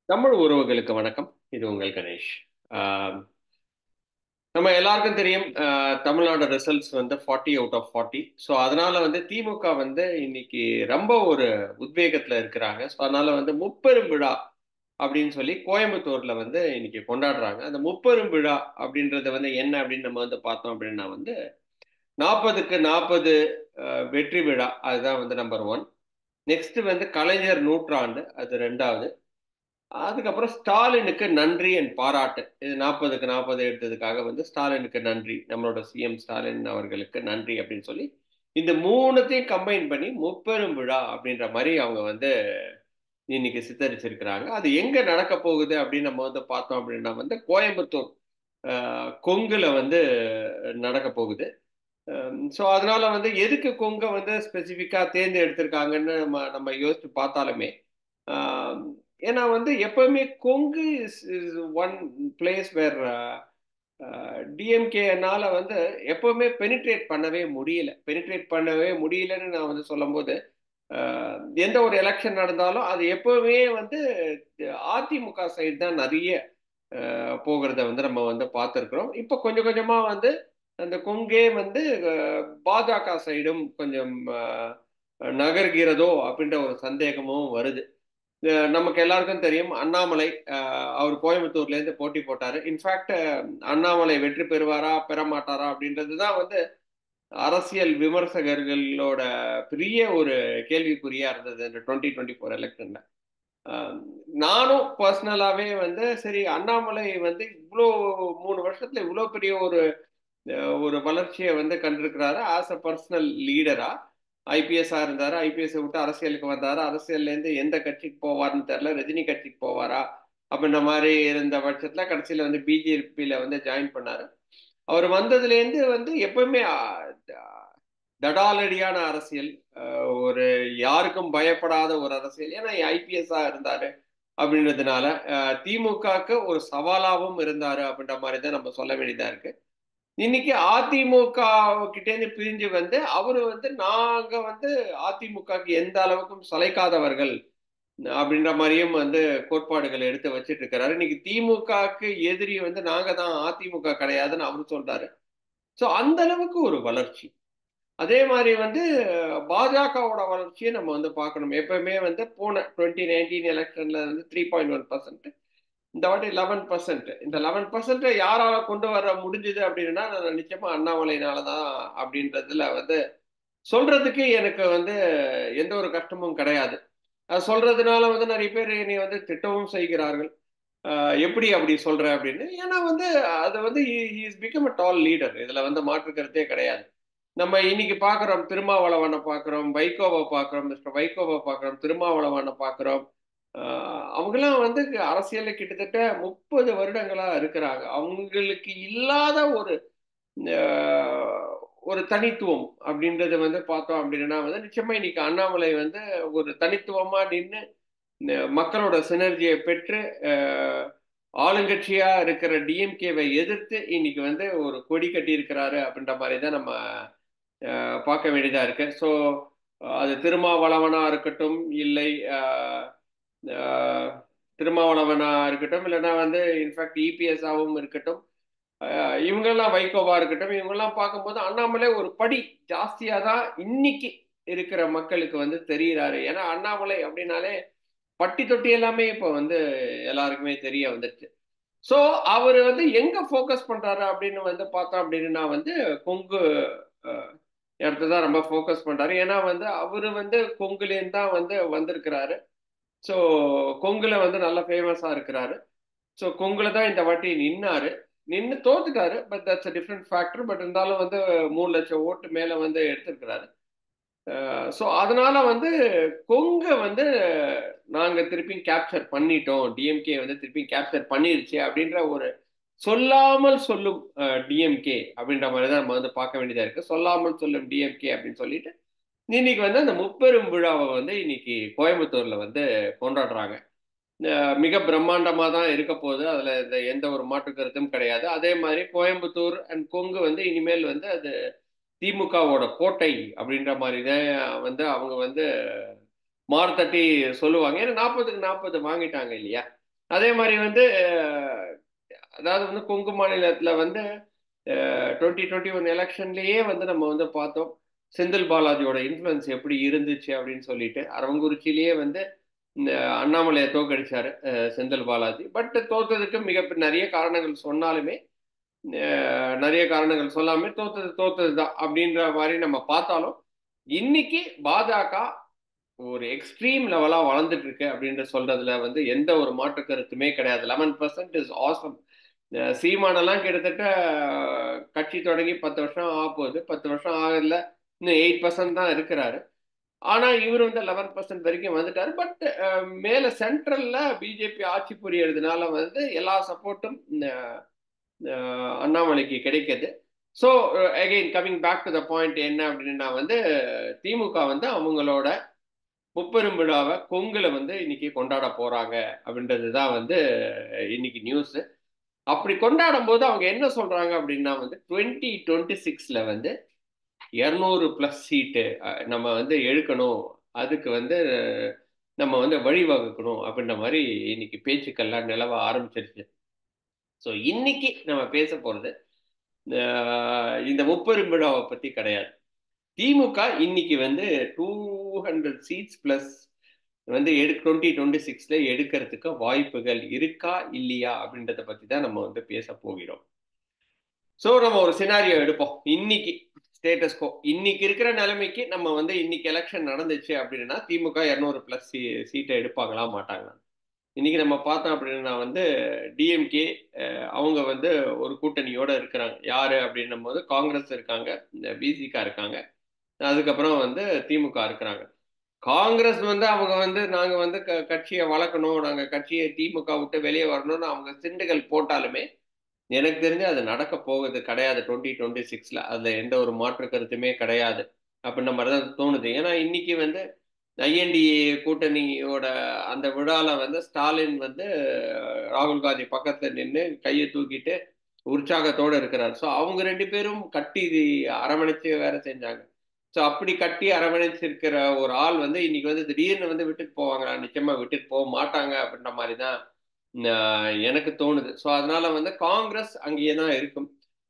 தமிழ் உறவுகளுக்கு வணக்கம். இது உங்கள் கணேஷ். ஆஹ் நம்ம எல்லாருக்கும் தெரியும், தமிழ்நாடு ரிசல்ட்ஸ் வந்து 40 அவுட் ஆஃப் 40. ஸோ அதனால வந்து திமுக வந்து இன்னைக்கு ரொம்ப ஒரு உத்வேகத்துல இருக்கிறாங்க. ஸோ அதனால வந்து முப்பெரும் விழா அப்படின்னு சொல்லி கோயம்புத்தூர்ல வந்து இன்னைக்கு கொண்டாடுறாங்க. அந்த முப்பெரும் விழா அப்படின்றது வந்து என்ன அப்படின்னு நம்ம வந்து பார்த்தோம் அப்படின்னா வந்து 40க்கு 40 வெற்றி விழா, அதுதான் வந்து நம்பர் ஒன். நெக்ஸ்ட் வந்து கலைஞர் நூற்றாண்டு, அது ரெண்டாவது. அதுக்கப்புறம் ஸ்டாலினுக்கு நன்றி என் பாராட்டு. இது 40க்கு 40 எடுத்ததுக்காக வந்து ஸ்டாலினுக்கு நன்றி, நம்மளோட சிஎம் ஸ்டாலின் அவர்களுக்கு நன்றி அப்படின்னு சொல்லி இந்த மூணுத்தையும் கம்பைன் பண்ணி முப்பெரும் விழா அப்படின்ற மாதிரி அவங்க வந்து இன்னைக்கு சித்தரிச்சிருக்கிறாங்க. அது எங்க நடக்க போகுது அப்படின்னு நம்ம வந்து பார்த்தோம் அப்படின்னா வந்து கோயம்புத்தூர் கொங்குல வந்து நடக்க போகுது. ஸோ அதனால வந்து எதுக்கு கொங்கை வந்து ஸ்பெசிஃபிக்கா தேர்ந்தெடுத்திருக்காங்கன்னு நம்ம நம்ம யோசிச்சு பார்த்தாலுமே, ஆஹ் ஏன்னா வந்து எப்பவுமே Kongu is one place where டிஎம்கேனால வந்து எப்பவுமே பெனிட்ரேட் பண்ணவே முடியலன்னு நான் வந்து சொல்லும்போது, எந்த ஒரு எலெக்ஷன் நடந்தாலும் அது எப்பவுமே வந்து அதிமுக சைடு தான் நிறைய போகிறத வந்து நம்ம வந்து பார்த்துருக்குறோம். இப்போ கொஞ்சம் கொஞ்சமா வந்து அந்த கொங்கே வந்து பாஜக சைடும் கொஞ்சம் நகர்கிறதோ அப்படின்ற ஒரு சந்தேகமும் வருது. நமக்கு எல்லாருக்கும் தெரியும், அண்ணாமலை அவர் கோயம்புத்தூர்ல இருந்து போட்டி போட்டாரு. இன்ஃபேக்ட் அண்ணாமலை வெற்றி பெறுவாரா பெற மாட்டாரா அப்படின்றது தான் வந்து அரசியல் விமர்சகர்களோட பெரிய ஒரு கேள்விக்குறியா இருந்தது இந்த 2024 எலெக்ஷன்ல. ஆஹ் நானும் பர்சனலாவே வந்து சரி, அண்ணாமலை வந்து இவ்வளோ 3 வருஷத்துல இவ்வளோ பெரிய ஒரு ஒரு வளர்ச்சியை வந்து கண்டிருக்கிறாரு ஆஸ் அ பர்சனல் லீடரா. ஐபிஎஸ்ஆ இருந்தாரு, ஐபிஎஸ் விட்டு அரசியலுக்கு வந்தாரு, அரசியல்ல இருந்து எந்த கட்சிக்கு போவார்னு தெரியல, ரஜினி கட்சிக்கு போவாரா அப்படின்ற மாதிரி இருந்த பட்சத்துல கடைசியில வந்து பிஜேபியில வந்து ஜாயின் பண்ணாரு. அவர் வந்ததுல இருந்து வந்து எப்பவுமே தடாலடியான அரசியல், ஒரு யாருக்கும் பயப்படாத ஒரு அரசியல். ஏன்னா ஐபிஎஸ்ஆ இருந்தாரு அப்படின்றதுனால திமுகக்கு ஒரு சவாலாகவும் இருந்தாரு அப்படின்ற மாதிரி தான் நம்ம சொல்ல வேண்டியதா இருக்கு. இன்னைக்கு அதிமுக கிட்டேருந்து பிரிஞ்சு வந்து அவரு வந்து நாங்க வந்து அதிமுகக்கு எந்த அளவுக்கும் சளைக்காதவர்கள் அப்படின்ற மாதிரியும் வந்து கோட்பாடுகள் எடுத்து வச்சிட்டு இருக்கிறாரு. இன்னைக்கு திமுகக்கு எதிரி வந்து நாங்க தான், அதிமுக கிடையாதுன்னு அவரு சொல்றாரு. ஸோ அந்த அளவுக்கு ஒரு வளர்ச்சி. அதே மாதிரி வந்து பாஜகவோட வளர்ச்சியை நம்ம வந்து பார்க்கணும். எப்பவுமே வந்து போன 2019 எலெக்ஷன்ல வந்து 3.1%, இந்த வாட்டி 11%. இந்த 11% யாரால கொண்டு வர முடிஞ்சது அப்படின்னா நிச்சயமா அண்ணாமலையினால தான் அப்படின்றதுல வந்து சொல்றதுக்கு எனக்கு வந்து எந்த ஒரு கஷ்டமும் கிடையாது. அது சொல்றதுனால வந்து நிறைய பேர் என்னை வந்து திட்டவும் செய்கிறார்கள். எப்படி அப்படி சொல்ற அப்படின்னு. ஏன்னா வந்து அது வந்து is become a tall leader, இதுல வந்து மாற்று கருத்தே கிடையாது. நம்ம இன்னைக்கு பாக்குறோம், திருமாவளவனை பாக்குறோம், வைகோவை பாக்குறோம், மிஸ்டர் வைகோவை பாக்குறோம், திருமாவளவனை பாக்குறோம். அவங்கெல்லாம் வந்து அரசியல்ல கிட்டத்தட்ட 30 வருடங்களா இருக்கிறாங்க. அவங்களுக்கு இல்லாத ஒரு ஆஹ், ஒரு தனித்துவம் அப்படின்றது வந்து பார்த்தோம் அப்படின்னா வந்து நிச்சயமா இன்னைக்கு அண்ணாமலை வந்து ஒரு தனித்துவமா நின்று மக்களோட சினர்ஜியை பெற்று ஆஹ், ஆளுங்கட்சியா இருக்கிற டிஎம்கேவை எதிர்த்து இன்னைக்கு வந்து ஒரு கொடி கட்டி இருக்கிறாரு அப்படின்ற மாதிரி தான் நம்ம பார்க்க வேண்டியதா இருக்கு. ஸோ அது திருமாவளவனா இருக்கட்டும், இல்லை ஆஹ், ஆஹ், திருமாவளவனா இருக்கட்டும், இல்லைன்னா வந்து இன்ஃபேக்ட் இபிஎஸ்ஆவும் இருக்கட்டும், இவங்கெல்லாம் வைகோவா இருக்கட்டும், இவங்கெல்லாம் பார்க்கும்போது அண்ணாமலை ஒரு படி ஜாஸ்தியா தான் இன்னைக்கு இருக்கிற மக்களுக்கு வந்து தெரிகிறாரு. ஏன்னா அண்ணாமலை அப்படின்னாலே பட்டி தொட்டி எல்லாமே இப்போ வந்து எல்லாருக்குமே தெரிய வந்துருச்சு. ஸோ அவர் வந்து எங்க ஃபோக்கஸ் பண்றாரு அப்படின்னு வந்து பார்த்தோம் அப்படின்னா வந்து கொங்கு இடத்த தான் ரொம்ப ஃபோக்கஸ் பண்றாரு. ஏன்னா வந்து அவரு வந்து கொங்குலேருந்து தான் வந்து வந்திருக்கிறாரு. ஸோ கொங்குல வந்து நல்ல ஃபேமஸா இருக்கிறாரு. ஸோ கொங்குல தான் இந்த வாட்டி நின்னாரு. நின்று தோத்துட்டாரு. But that's a different factor. But இருந்தாலும் வந்து 3 லட்சம் ஓட்டு மேல வந்து எடுத்திருக்கிறாரு. ஸோ அதனால வந்து கொங்க வந்து நாங்க திருப்பி கேப்சர் பண்ணிட்டோம், டிஎம்கே வந்து திருப்பி கேப்சர் பண்ணிருச்சு அப்படின்ற ஒரு சொல்லாமல் சொல்லும் டிஎம்கே அப்படின்ற மாதிரி தான் நம்ம வந்து பார்க்க வேண்டியதா இருக்கு. சொல்லாமல் சொல்லும் டிஎம்கே அப்படின்னு சொல்லிட்டு இன்னைக்கு வந்து அந்த முப்பெரும் விழாவை வந்து இன்னைக்கு கோயம்புத்தூர்ல வந்து கொண்டாடுறாங்க. மிக பிரம்மாண்டமா தான் இருக்க போகுது. அதுல எந்த ஒரு மாற்று கருத்தும் கிடையாது. அதே மாதிரி கோயம்புத்தூர் அண்ட் கொங்கு வந்து இனிமேல் வந்து அது திமுகவோட கோட்டை அப்படின்ற மாதிரி தான் வந்து அவங்க வந்து மார்த்தட்டி சொல்லுவாங்க. ஏன்னா 40க்கு 40 வாங்கிட்டாங்க இல்லையா. அதே மாதிரி வந்து அதாவது வந்து கொங்கு மாநிலத்துல வந்து 2021 எலெக்ஷன்லயே வந்து நம்ம வந்து பார்த்தோம் செந்தில் பாலாஜியோட இன்ஃப்ளூயன்ஸ் எப்படி இருந்துச்சு அப்படின்னு சொல்லிட்டு அரவங்குறிச்சியிலேயே வந்து இந்த அண்ணாமலையை தோக்கடிச்சாரு செந்தில் பாலாஜி. பட் தோத்ததுக்கு நிறைய காரணங்கள் சொன்னாலுமே நிறைய காரணங்கள் சொல்லாமே தோத்தது தோத்தது தான் அப்படின்ற மாதிரி நம்ம பார்த்தாலும் இன்னைக்கு பாஜக ஒரு எக்ஸ்ட்ரீம் லெவலா வளர்ந்துட்டு இருக்கு அப்படின்ற சொல்றதுல வந்து எந்த ஒரு மாற்று கருத்துமே கிடையாது. 11% இஸ் ஆசம். சீமானெல்லாம் கிட்டத்தட்ட கட்சி தொடங்கி 10 வருஷம் ஆக போகுது. 10 வருஷம் ஆகல, இன்னும் 8% தான் இருக்கிறாரு. ஆனா இவர் வந்து 11% வரைக்கும் வந்துட்டாரு. பட் மேல சென்ட்ரல்ல பிஜேபி ஆட்சி புரியறதுனால வந்து எல்லா சப்போர்ட்டும் அண்ணாமலைக்கு கிடைக்குது. So again coming back to the point என்ன அப்படின்னா வந்து திமுக வந்து அவங்களோட முப்பெரும் விழாவை கொங்குல வந்து இன்னைக்கு கொண்டாட போறாங்க அப்படின்றது தான் வந்து இன்னைக்கு நியூஸ். அப்படி கொண்டாடும் போது அவங்க என்ன சொல்றாங்க அப்படின்னா வந்து 2026 வந்து 200+ சீட்டு நம்ம வந்து எடுக்கணும், அதுக்கு வந்து நம்ம வந்து வழிவகுக்கணும் அப்படின்ற மாதிரி இன்னைக்கு பேச்சுக்கள்லாம் நிலவ ஆரம்பிச்சிருச்சு. ஸோ இன்னைக்கு நம்ம பேச போறது இந்த முப்பெரும் விழாவை பத்தி கிடையாது. திமுக இன்னைக்கு வந்து 200 சீட்ஸ் பிளஸ் வந்து 2026 எடுக்கிறதுக்கு வாய்ப்புகள் இருக்கா இல்லையா அப்படின்றத பத்தி தான் நம்ம வந்து பேச போகிறோம். ஸோ நம்ம ஒரு சினாரியோ எடுப்போம். இன்னைக்கு ஸ்டேட்டஸ்கோ இன்னைக்கு இருக்கிற நிலைமைக்கு நம்ம வந்து இன்னைக்கு எலெக்ஷன் நடந்துச்சு அப்படின்னா திமுக 200+ சீட்டை எடுப்பாங்களா மாட்டாங்களா? இன்னைக்கு நம்ம பார்த்தோம் அப்படின்னா வந்து டிஎம்கே அவங்க வந்து ஒரு கூட்டணியோட இருக்கிறாங்க. யாரு அப்படின்னும் போது காங்கிரஸ் இருக்காங்க, பிசிகா இருக்காங்க, அதுக்கப்புறம் வந்து திமுக இருக்கிறாங்க. காங்கிரஸ் வந்து அவங்க வந்து நாங்க வந்து கட்சியை வளர்க்கணும், நாங்க கட்சியை திமுக விட்டு வெளியே வரணும்னு அவங்க சிண்டுகள் போட்டாலுமே எனக்கு தெரிஞ்சு அது நடக்க போகுது கிடையாது 2026. அதுல எந்த ஒரு மாற்று கருத்துமே கிடையாது அப்படின்ற மாதிரிதான் தோணுது. ஏன்னா இன்னைக்கு வந்து ஐஎன்டிஏ கூட்டணியோட அந்த விழால வந்து ஸ்டாலின் வந்து ராகுல் காந்தி பக்கத்துல நின்று கையை தூக்கிட்டு உற்சாகத்தோட இருக்கிறார். ஸோ அவங்க 2 பேரும் கட்டி அரவணைச்சு வேற செஞ்சாங்க. ஸோ அப்படி கட்டி அரவணைச்சிருக்கிற ஒரு ஆள் வந்து இன்னைக்கு வந்து திடீர்னு வந்து விட்டுட்டு போவாங்களா? நிச்சயமா விட்டுட்டு போக மாட்டாங்க அப்படின்ற மாதிரி தான் எனக்கு தோணுது. ஸோ அதனால வந்து காங்கிரஸ் அங்கேயே தான் இருக்கும்.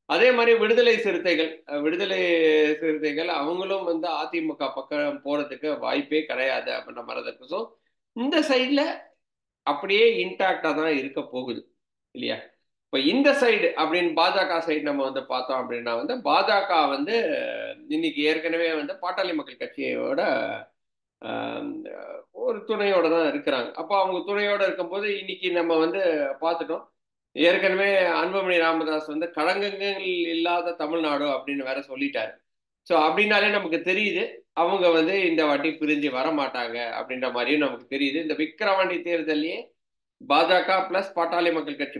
அதே மாதிரி விடுதலை சிறுத்தைகள் அவங்களும் வந்து அதிமுக பக்கம் போறதுக்கு வாய்ப்பே கிடையாது அப்படின்ற மாதிரி தான் இருக்கு. ஸோ இந்த சைட்ல அப்படியே இன்டாக்டா தான் இருக்க போகுது இல்லையா? இப்ப இந்த சைடு அப்படின்னு பாஜக சைடு நம்ம வந்து பார்த்தோம் அப்படின்னா வந்து பாஜக வந்து இன்னைக்கு ஏற்கனவே வந்து பாட்டாளி மக்கள் கட்சியோட ஒரு துணையோட தான் இருக்கிறாங்க. அப்போ அவங்க துணையோட இருக்கும்போது இன்னைக்கு நம்ம வந்து பார்த்துட்டோம். ஏற்கனவே அன்புமணி ராமதாஸ் வந்து களங்கங்கள் இல்லாத தமிழ்நாடு அப்படின்னு வேற சொல்லிட்டாரு. ஸோ அப்படின்னாலே நமக்கு தெரியுது அவங்க வந்து இந்த வாட்டி பிரிஞ்சு வர மாட்டாங்க அப்படின்ற மாதிரியும் நமக்கு தெரியுது. இந்த விக்கிரவாண்டி தேர்தலையே பாஜக பிளஸ் பாட்டாளி மக்கள் கட்சி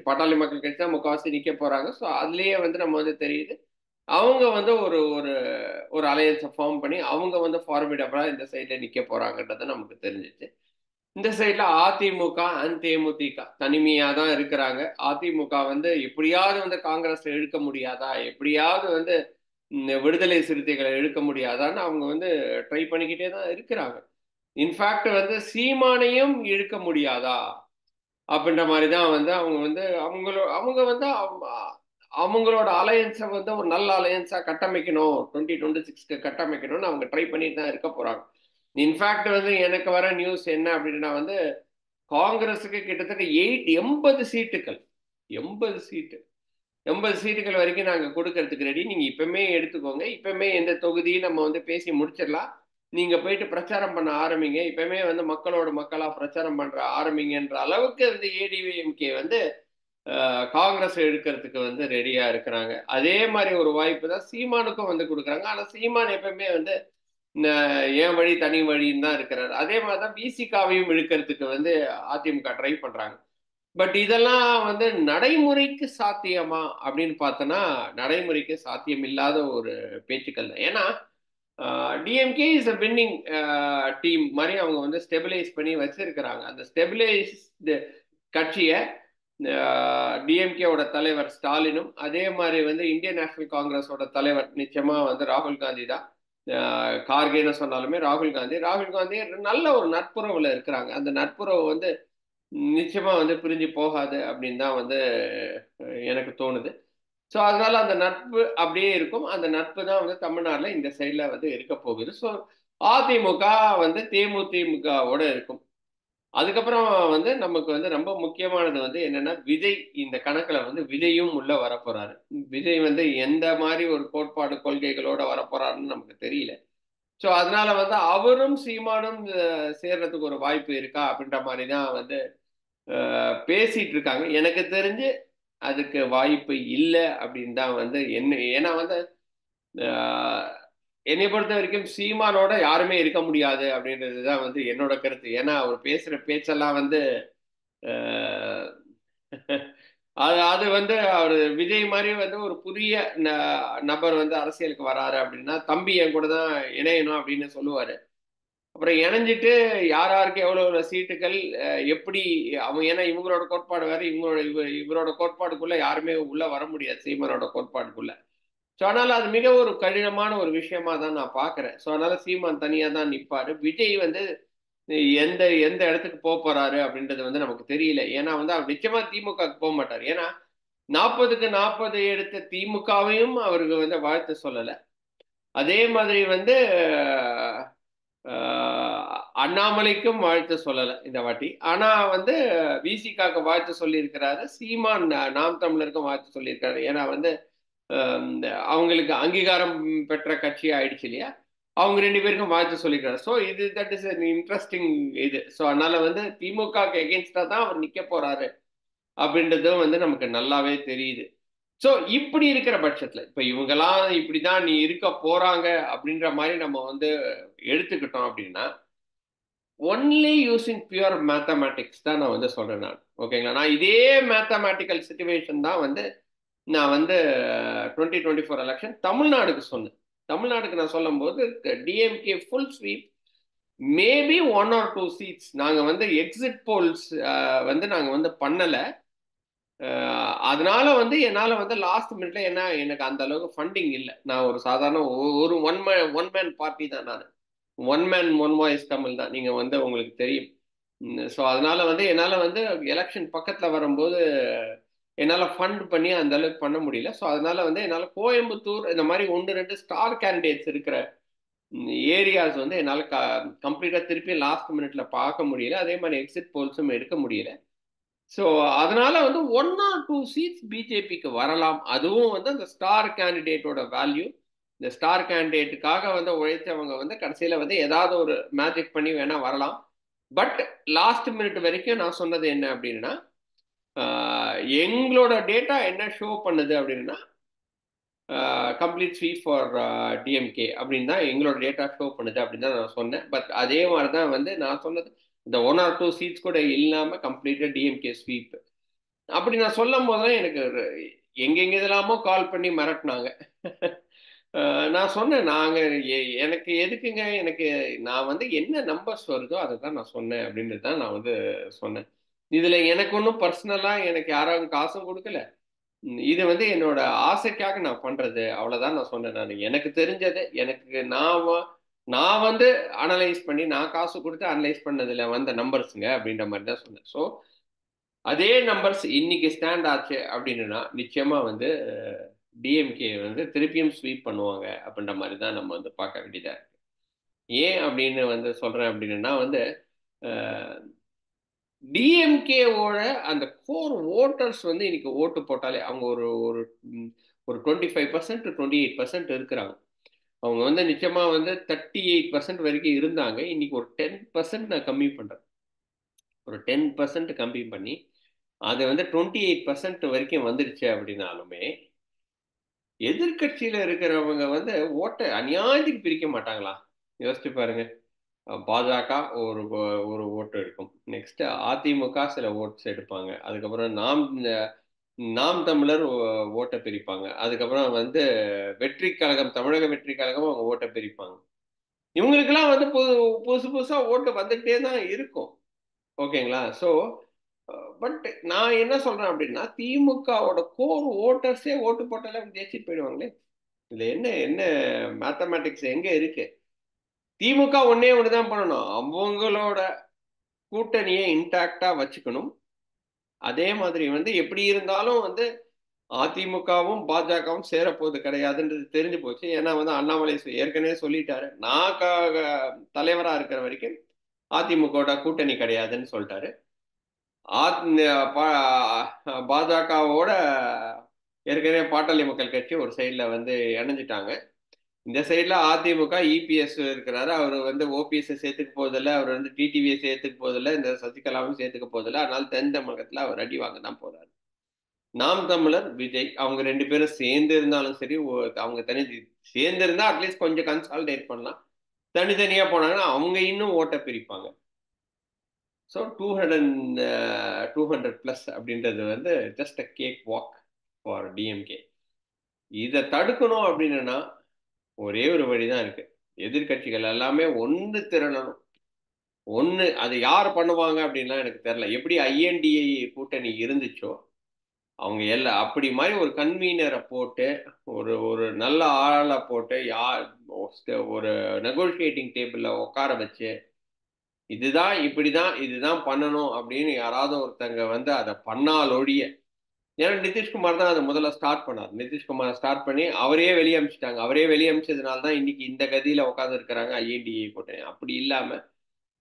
தான் முக்கால்வாசி நிக்க போறாங்க. ஸோ அதுலயே வந்து நம்ம வந்து தெரியுது அவங்க வந்து ஒரு ஒரு ஒரு அலையன்ஸை ஃபார்ம் பண்ணி அவங்க வந்து ஃபார்மிடபிளா இந்த சைட்ல நிக்க போறாங்கன்றது நமக்கு தெரிஞ்சிச்சு. இந்த சைட்ல அதிமுக அண்ட் தேமுதிக தனிமையா தான் இருக்கிறாங்க. அதிமுக வந்து எப்படியாவது வந்து காங்கிரஸ் இழுக்க முடியாதா, எப்படியாவது வந்து விடுதலை சிறுத்தைகளை இழுக்க முடியாதான்னு அவங்க வந்து ட்ரை பண்ணிக்கிட்டே தான் இருக்கிறாங்க. இன்ஃபேக்ட் வந்து சீமானையும் இழுக்க முடியாதா அப்படின்ற மாதிரி தான் வந்து அவங்க வந்து அவங்களோட அலையன்ஸை வந்து ஒரு நல்ல அலையன்ஸா கட்டமைக்கணும், 2026 கட்டமைக்கணும்னு அவங்க ட்ரை பண்ணிட்டு தான் இருக்க போறாங்க. இன்ஃபேக்ட் வந்து எனக்கு வர நியூஸ் என்ன அப்படின்னா வந்து காங்கிரஸுக்கு கிட்டத்தட்ட 80 சீட்டுகள், 80 சீட்டுகள் வரைக்கும் நாங்க கொடுக்கறதுக்கு ரெடி, நீங்க இப்பவுமே எடுத்துக்கோங்க, இப்பவுமே எந்த தொகுதியும் நம்ம வந்து பேசி முடிச்சிடலாம், நீங்க போயிட்டு பிரச்சாரம் பண்ண ஆரம்பிங்க, இப்பவுமே வந்து மக்களோட மக்களா பிரச்சாரம் பண்ற ஆரம்பிங்கன்ற அளவுக்கு வந்து ஏடிவிஎம்கே வந்து காங்கிரஸ் எடுக்கிறதுக்கு வந்து ரெடியா இருக்கிறாங்க. அதே மாதிரி ஒரு வாய்ப்பு தான் சீமானுக்கும் வந்து கொடுக்குறாங்க. ஆனா சீமான் எப்பவுமே வந்து என் வழி தனி வழின்னு தான் இருக்கிறாரு. அதே மாதிரிதான் பிசிகாவையும் இழுக்கிறதுக்கு வந்து அதிமுக ட்ரை பண்றாங்க. பட் இதெல்லாம் வந்து நடைமுறைக்கு சாத்தியமா அப்படின்னு பார்த்தோன்னா நடைமுறைக்கு சாத்தியம் இல்லாத ஒரு பேச்சுக்கள் தான். ஏன்னா DMK is a winning team மாதிரி அவங்க வந்து ஸ்டெபிலைஸ் பண்ணி வச்சிருக்கிறாங்க. அந்த ஸ்டெபிலைஸ்டு கட்சியை டிஎம்கேவோட தலைவர் ஸ்டாலினும் அதே மாதிரி வந்து இந்தியன் நேஷனல் காங்கிரஸோட தலைவர் நிச்சயமா வந்து ராகுல் காந்தி தான். கார்கேன்னு சொன்னாலுமே ராகுல் காந்தி நல்ல ஒரு நட்புறவுல இருக்கிறாங்க. அந்த நட்புறவு வந்து நிச்சயமா வந்து பிரிஞ்சு போகாது அப்படின்னு தான் வந்து எனக்கு தோணுது. ஸோ அதனால அந்த நட்பு அப்படியே இருக்கும். அந்த நட்பு தான் வந்து தமிழ்நாட்டில் இந்த சைடில் வந்து இருக்க போகுது. ஸோ அதிமுக வந்து தேமுதிமுகவோட இருக்கும். அதுக்கப்புறம் வந்து நமக்கு வந்து ரொம்ப முக்கியமானது வந்து என்னன்னா விஜய் இந்த கணக்குல வந்து விஜயும் உள்ள வரப்போறாரு. விஜய் வந்து எந்த மாதிரி ஒரு கோட்பாடு கொள்கைகளோட வரப்போறாருன்னு நமக்கு தெரியல. ஸோ அதனால வந்து அவரும் சீமானும் சேர்றதுக்கு ஒரு வாய்ப்பு இருக்கா அப்படின்ற மாதிரி தான் வந்து பேசிட்டு இருக்காங்க. எனக்கு தெரிஞ்சு அதுக்கு வாய்ப்பு இல்லை அப்படின்னு தான் வந்து என்ன, ஏன்னா வந்து அஹ், என்னை பொறுத்த வரைக்கும் சீமானோட யாருமே இருக்க முடியாது அப்படின்றது தான் வந்து என்னோட கருத்து. ஏன்னா அவர் பேசுற பேச்செல்லாம் வந்து அஹ், அது அது வந்து அவர் விஜய் மாதிரி வந்து ஒரு புதிய நபர் வந்து அரசியலுக்கு வராரு அப்படின்னா தம்பி என் கூட தான் இணையணும் அப்படின்னு சொல்லுவாரு. அப்புறம் இணைஞ்சிட்டு யார் யாருக்கு எவ்வளவு சீட்டுகள் எப்படி அவங்க, ஏன்னா இவங்களோட கோட்பாடு வேற, இவரோட கோட்பாடுக்குள்ள யாருமே உள்ள வர முடியாது சீமானோட கோட்பாடுக்குள்ள. ஸோ அதனால அது மிக ஒரு கடினமான ஒரு விஷயமா தான் நான் பாக்குறேன். ஸோ அதனால சீமான் தனியா தான் நிப்பாரு. விஜய் வந்து எந்த எந்த இடத்துக்கு போக போறாரு அப்படின்றது வந்து நமக்கு தெரியல. ஏன்னா வந்து அவர் நிச்சயமா திமுகவுக்கு போக மாட்டார். ஏன்னா 40க்கு 40 எடுத்த திமுகவையும் அவருக்கு வந்து வாழ்த்து சொல்லல. அதே மாதிரி வந்து அண்ணாமலைக்கும் வாழ்த்து சொல்லல இந்த வாட்டி. ஆனா வந்து விசிகாக்கு வாழ்த்து சொல்லியிருக்கிறாரு. சீமான் நாம் தமிழருக்கும் வாழ்த்து சொல்லியிருக்காரு. ஏன்னா வந்து அவங்களுக்கு அங்கீகாரம் பெற்ற கட்சி ஆயிடுச்சு இல்லையா. அவங்க ரெண்டு பேருக்கும் வாழ்த்து சொல்லிக்கிறார். ஸோ இது தட் இஸ் இன்ட்ரெஸ்டிங் இது. ஸோ அதனால வந்து திமுக எகென்ஸ்டா தான் அவர் நிக்க போறாரு அப்படின்றதும் வந்து நமக்கு நல்லாவே தெரியுது. ஸோ இப்படி இருக்கிற பட்சத்துல இப்ப இவங்கெல்லாம் இப்படிதான் நீ இருக்க போறாங்க அப்படின்ற மாதிரி நம்ம வந்து எடுத்துக்கிட்டோம் அப்படின்னா ஒன்லி யூசிங் பியூர் மேத்தமேட்டிக்ஸ் தான் நான் வந்து சொல்றேன் நான். ஓகேங்களா, நான் இதே மேத்தமேட்டிக்கல் சுச்சுவேஷன் தான் வந்து நான் வந்து 2024 எலெக்ஷன் தமிழ்நாடுக்கு சொன்னேன். தமிழ்நாடுக்கு நான் சொல்லும் போது DMK full sweep, maybe 1 or 2 seats. நாங்க வந்து எக்ஸிட் போல்ஸ் வந்து நாங்க வந்து பண்ணல. அதனால வந்து என்னால வந்து லாஸ்ட் மினிட்ல என்ன எனக்கு அந்த அளவுக்கு ஃபண்டிங் இல்லை. நான் ஒரு சாதாரண ஒரு ஒன் மேன் பார்ட்டி தான் நான். One man one voice Tamil தான், நீங்க வந்து உங்களுக்கு தெரியும். ஸோ அதனால வந்து என்னால் வந்து எலெக்ஷன் பக்கத்தில் வரும்போது என்னால் ஃபண்ட் பண்ணி அந்த அளவுக்கு பண்ண முடியல. ஸோ அதனால வந்து என்னால் கோயம்புத்தூர் இந்த மாதிரி 1 2 ஸ்டார் கேண்டிடேட்ஸ் இருக்கிற ஏரியாஸ் வந்து என்னால் கம்ப்ளீட்டாக திருப்பி லாஸ்ட் மினிட்ல பார்க்க முடியல. அதே மாதிரி எக்ஸிட் போல்ஸும் எடுக்க முடியல. ஸோ அதனால வந்து 1 or 2 சீட்ஸ் பிஜேபிக்கு வரலாம். அதுவும் வந்து அந்த ஸ்டார் கேண்டிடேட்டோட வேல்யூ. இந்த ஸ்டார் கேண்டிடேட்டுக்காக வந்து உழைத்தவங்க வந்து கடைசியில் வந்து ஏதாவது ஒரு மேஜிக் பண்ணி வேணா வரலாம். பட் லாஸ்ட் மினிட் வரைக்கும் நான் சொன்னது என்ன அப்படின்னா எங்களோட டேட்டா என்ன ஷோ பண்ணுது அப்படின்னா கம்ப்ளீட் ஸ்வீப் ஃபார் டிஎம்கே அப்படின்னு தான் எங்களோட டேட்டா ஷோ பண்ணுது அப்படின்னு தான் நான் சொன்னேன். பட் அதே மாதிரி தான் வந்து நான் சொன்னது இந்த 1 or 2 சீட்ஸ் கூட இல்லாமல் கம்ப்ளீட்டாக டிஎம்கே ஸ்வீப் அப்படி நான் சொல்லும் போது தான் எனக்கு எங்கெங்க இதெல்லாமோ கால் பண்ணி மிரட்டினாங்க. நான் சொன்னேன், எனக்கு எதுக்குங்க, எனக்கு நான் வந்து என்ன நம்பர்ஸ் வருதோ அதை தான் நான் சொன்னேன் அப்படின்றது தான் நான் வந்து சொன்னேன். இதுல எனக்கு ஒன்றும் பர்சனலா எனக்கு யாரும் காசும் கொடுக்கல. இது வந்து என்னோட ஆசைக்காக நான் பண்றது, அவ்வளவுதான் நான் சொன்னேன். நான் எனக்கு தெரிஞ்சது, எனக்கு நான் வந்து அனலைஸ் பண்ணி நான் காசு கொடுத்து அனலைஸ் பண்ணதுல வந்த நம்பர்ஸுங்க அப்படின்ற மாதிரி தான் சொன்னேன். ஸோ அதே நம்பர்ஸ் இன்னைக்கு ஸ்டாண்ட் ஆச்சு அப்படின்னா நிச்சயமா வந்து டிஎம்கே வந்து திருப்பியும் ஸ்வீப் பண்ணுவாங்க அப்படின்ற மாதிரி தான் நம்ம வந்து பார்க்க வேண்டியதா இருக்கு. ஏன் அப்படின்னு வந்து சொல்றேன் அப்படின்னா வந்து டிஎம்கேவோட அந்த கோர் ஓட்டர்ஸ் வந்து இன்னைக்கு ஓட்டு போட்டாலே அவங்க ஒரு ஒரு ஒரு 25% 28% இருக்கிறாங்க. அவங்க வந்து நிச்சயமா வந்து 38% வரைக்கும் இருந்தாங்க. இன்னைக்கு ஒரு 10% நான் கம்மி பண்றேன். ஒரு 10% கம்மி பண்ணி அது வந்து 28% வரைக்கும் வந்துருச்சு அப்படின்னாலுமே எதிர்கட்சியில இருக்கிறவங்க வந்து ஓட்டை அநியாயத்துக்கு பிரிக்க மாட்டாங்களா? யோசிச்சு பாருங்க. பாஜக ஒரு ஒரு ஓட்டு எடுக்கும். நெக்ஸ்ட் அதிமுக சில ஓட்ஸ் எடுப்பாங்க. அதுக்கப்புறம் நாம் தமிழர் ஓட்டை பிரிப்பாங்க. அதுக்கப்புறம் வந்து வெற்றி கழகம், தமிழக வெற்றி கழகம் அவங்க ஓட்டை பிரிப்பாங்க. இவங்களுக்கெல்லாம் வந்து புதுசு புதுசா ஓட்டு வந்துகிட்டே தான் இருக்கும். ஓகேங்களா? ஸோ பட் நான் என்ன சொல்றேன் அப்படின்னா திமுகவோட கோர் ஓட்டர்ஸே ஓட்டு போட்டாலே அவங்க ஜெயிச்சுட்டு போயிடுவாங்களே. இதுல என்ன என்ன மேத்தமேட்டிக்ஸ் எங்க இருக்கு? திமுக ஒன்னே ஒண்ணுதான் பண்ணணும். அவங்களோட கூட்டணியை இன்டாக்டா வச்சுக்கணும். அதே மாதிரி வந்து எப்படி இருந்தாலும் வந்து அதிமுகவும் பாஜகவும் சேரப்போவது கிடையாதுன்றது தெரிஞ்சு போச்சு. ஏன்னா வந்து அண்ணாமலை ஏற்கனவே சொல்லிட்டாரு, நான் தலைவரா இருக்கிற வரைக்கும் அதிமுகவோட கூட்டணி கிடையாதுன்னு சொல்லிட்டாரு. பாஜகவோட ஏற்கனவே பாட்டாளி மக்கள் கட்சி ஒரு சைட்ல வந்து இணைஞ்சிட்டாங்க. இந்த சைட்ல அதிமுக இபிஎஸ் இருக்கிறாரு. அவர் வந்து ஓபிஎஸ் சேர்த்துக்க போதில்லை, அவர் வந்து டிடிவியை சேர்த்துக்க போதில்லை, இந்த சசிகலாவும் சேர்த்துக்க போதில்லை. அதனால தென் தமிழகத்துல அவர் அடி வாங்க தான் போறாரு. நாம் தமிழர் விஜய் அவங்க ரெண்டு பேரும் சேர்ந்து இருந்தாலும் சரி, அவங்க தனி சேர்ந்து இருந்தா அட்லீஸ்ட் கொஞ்சம் கன்சாலிடேட் பண்ணலாம். தனித்தனியா போனாங்கன்னா அவங்க இன்னும் ஓட்ட பிரிப்பாங்க. ஸோ 200 பிளஸ் அப்படின்றது வந்து just a cake walk for DMK. இதை தடுக்கணும் அப்படின்னா ஒரே ஒரு வழிதான் இருக்கு. எதிர்கட்சிகள் எல்லாமே ஒன்று திரளணும். ஒன்று அது யார் பண்ணுவாங்க அப்படின்லாம் எனக்கு தெரியல. எப்படி ஐஎன்டிஏ கூட்டணி இருந்துச்சோ அவங்க எல்லாம் அப்படி மாதிரி ஒரு கன்வீனரை போட்டு ஒரு ஒரு நல்ல ஆளை போட்டு ஒரு நெகோசியேட்டிங் டேபிள்ல உட்கார வச்சு இதுதான் இப்படிதான் இதுதான் பண்ணணும் அப்படின்னு யாராவது ஒருத்தங்க வந்து அதை பண்ணாலொழிய. ஏன்னா நிதிஷ்குமார் தான் அதை முதல்ல ஸ்டார்ட் பண்ணார். நிதிஷ்குமார் ஸ்டார்ட் பண்ணி அவரே வெளியே அமிச்சிட்டாங்க. அவரே வெளியே அமிச்சதுனால தான் இன்னைக்கு இந்த கதியில உட்காந்து இருக்கிறாங்க ஐஎன்டிஏ கூட்டணி. அப்படி இல்லாம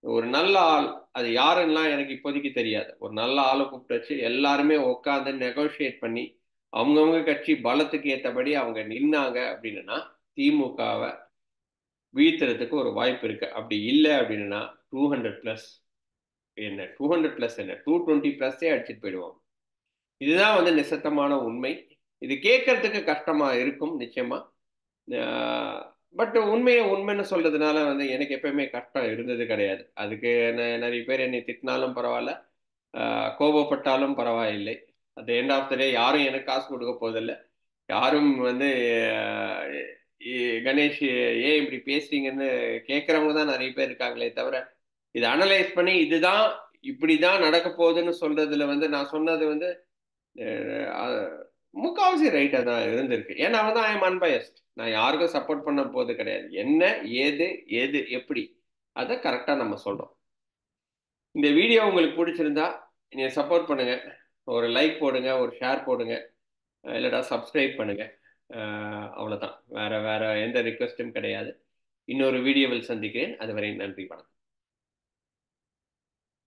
ஒரு நல்ல ஆள், அது யாருன்னெலாம் எனக்கு இப்போதைக்கு தெரியாது, ஒரு நல்ல ஆளை கூப்பிட்டு வச்சு எல்லாருமே உட்காந்து நெகோஷியேட் பண்ணி அவங்கவுங்க கட்சி பலத்துக்கு ஏற்றபடி அவங்க நின்னாங்க அப்படின்னா திமுகவை வீழ்த்துறதுக்கு ஒரு வாய்ப்பு இருக்கு. அப்படி இல்லை அப்படின்னா 200 பிளஸ் என்ன, 200 பிளஸ் என்ன, 220 பிளஸே அடிச்சுட்டு போயிடுவோம். இதுதான் வந்து நிசத்தமான உண்மை. இது கேட்கறதுக்கு கஷ்டமா இருக்கும் நிச்சயமா. பட் உண்மையை உண்மைன்னு சொல்றதுனால வந்து எனக்கு எப்பயுமே கஷ்டம் இருந்தது கிடையாது. அதுக்கு நிறைய பேர் என்னை திட்டினாலும் பரவாயில்ல, கோபப்பட்டாலும் பரவாயில்லை. அட் எண்ட் ஆஃப் த டே யாரும் எனக்கு காசு கொடுக்க போதில்லை. யாரும் வந்து கணேஷ் ஏன் இப்படி பேசுறீங்கன்னு கேட்கறவங்க தான் நிறைய பேர் இருக்காங்களே தவிர இதை அனலைஸ் பண்ணி இதுதான் இப்படிதான் நடக்க போகுதுன்னு சொல்றதுல வந்து நான் சொன்னது வந்து முக்காவாசி ரைட்டா தான் இருந்திருக்கு. ஏன்னா வந்து ஐ எம் அன்பயஸ்ட். நான் யாருக்கும் சப்போர்ட் பண்ண போது கிடையாது. என்ன ஏது எது எப்படி அதை கரெக்டா நம்ம சொல்றோம். இந்த வீடியோ உங்களுக்கு பிடிச்சிருந்தா நீங்க சப்போர்ட் பண்ணுங்க. ஒரு லைக் போடுங்க, ஒரு ஷேர் போடுங்க, இல்லடா சப்ஸ்கிரைப் பண்ணுங்க. அவ்வளவுதான். வேற வேற எந்த ரிக்வெஸ்டும் கிடையாது. இன்னொரு வீடியோவில் சந்திக்கிறேன். அதுவரை நன்றி, வணக்கம்.